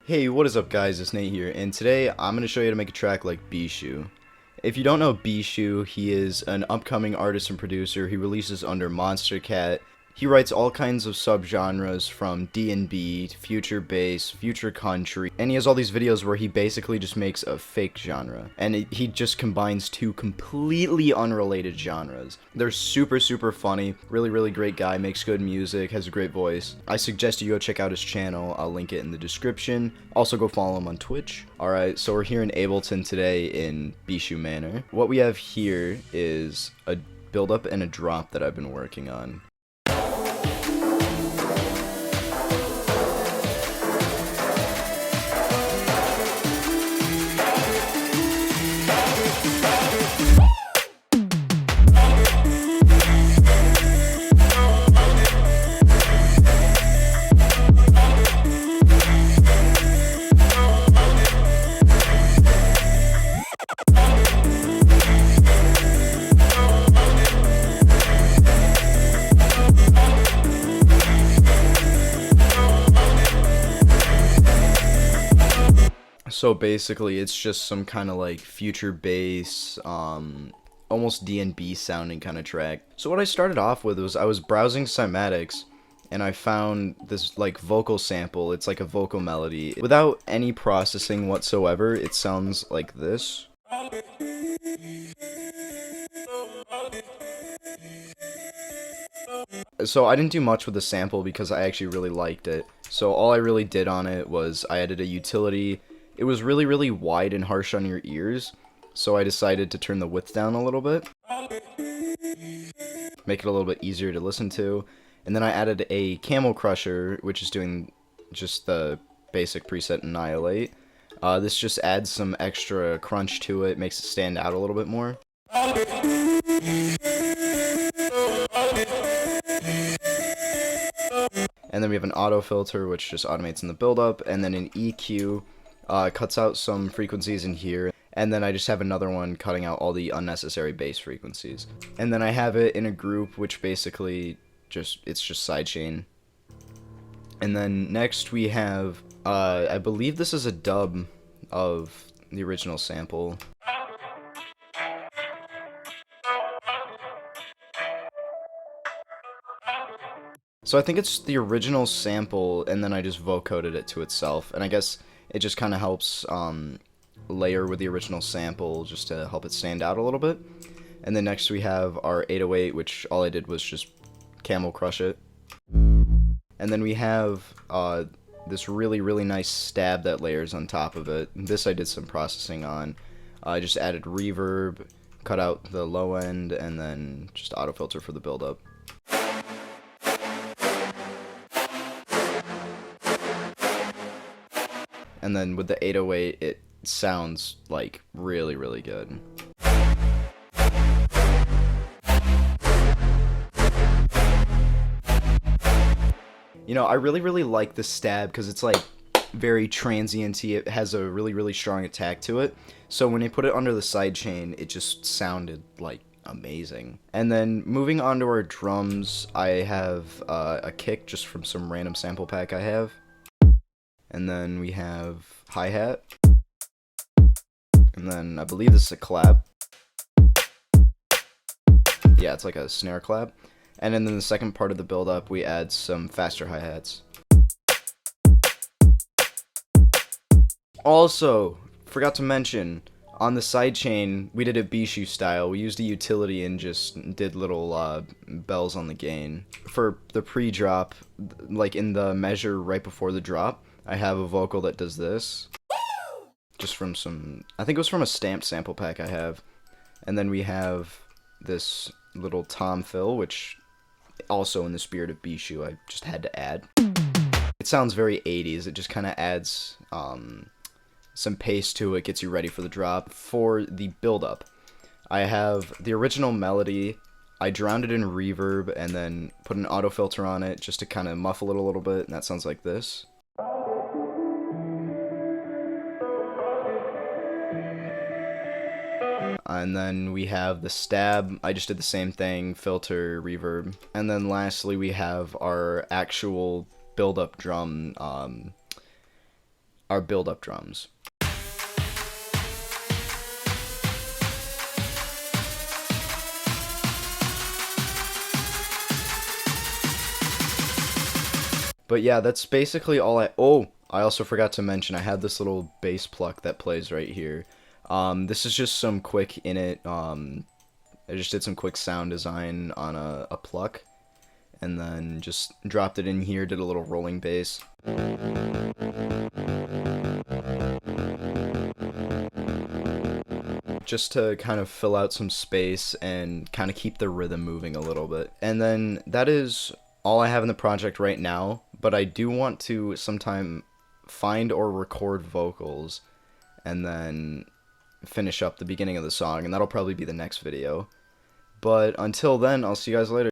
Hey, what is up guys, it's Nate here, and today I'm going to show you how to make a track like Bishu. If you don't know Bishu, he is an upcoming artist and producer. He releases under Monster Cat. He writes all kinds of subgenres from D&B, future bass, future country, and he has all these videos where he basically just makes a fake genre. And he just combines two completely unrelated genres. They're super funny, really great guy, makes good music, has a great voice. I suggest you go check out his channel, I'll link it in the description. Also go follow him on Twitch. Alright, so we're here in Ableton today in Bishu Manor. What we have here is a build up and a drop that I've been working on. So basically, it's just some kind of like future bass, almost D&B sounding kind of track. So what I started off with was I was browsing cymatics, and I found this like vocal sample. It's like a vocal melody. Without any processing whatsoever, it sounds like this. So I didn't do much with the sample because I actually really liked it. So all I really did on it was I added a utility. It was really wide and harsh on your ears, so I decided to turn the width down a little bit, make it a little bit easier to listen to, and then I added a Camel Crusher, which is doing just the basic preset Annihilate. This just adds some extra crunch to it, makes it stand out a little bit more. And then we have an auto filter, which just automates in the build-up, and then an EQ. Cuts out some frequencies in here, and then I just have another one cutting out all the unnecessary bass frequencies. And then I have it in a group, which basically it's just sidechain. And then next we have, I believe this is a dub of the original sample. So I think it's the original sample, and then I just vocoded it to itself, and I guess it just kind of helps layer with the original sample just to help it stand out a little bit. And then next we have our 808, which all I did was just Camel Crush it. And then we have this really nice stab that layers on top of it. This I did some processing on. I just added reverb, cut out the low end, and then just auto filter for the build-up. And then with the 808, it sounds like really good. You know, I really like the stab because it's like very transient-y. It has a really strong attack to it. So when they put it under the sidechain, it just sounded like amazing. And then moving on to our drums, I have a kick just from some random sample pack I have. And then we have hi-hat. And then I believe this is a clap. Yeah, it's like a snare clap. And then in the second part of the build-up, we add some faster hi-hats. Also, forgot to mention, on the sidechain, we did it Bishu style. We used a utility and just did little bells on the gain. For the pre-drop, like in the measure right before the drop, I have a vocal that does this. Just from some, I think it was from a stamped sample pack I have. And then we have this little tom fill, which also in the spirit of Bishu, I just had to add. It sounds very 80s. It just kind of adds some pace to it, gets you ready for the drop. For the build-up, I have the original melody. I drowned it in reverb and then put an auto filter on it just to kind of muffle it a little bit, and that sounds like this. And then we have the stab. I just did the same thing, filter, reverb. And then lastly we have our actual build-up drum. our build-up drums. But yeah, that's basically all I also forgot to mention, I had this little bass pluck that plays right here. This is just some quick init, I just did some quick sound design on a pluck, and then just dropped it in here, did a little rolling bass. Just to kind of fill out some space and kind of keep the rhythm moving a little bit. And then that is all I have in the project right now, but I do want to sometime find or record vocals and then finish up the beginning of the song, and that'll probably be the next video. But until then, I'll see you guys later.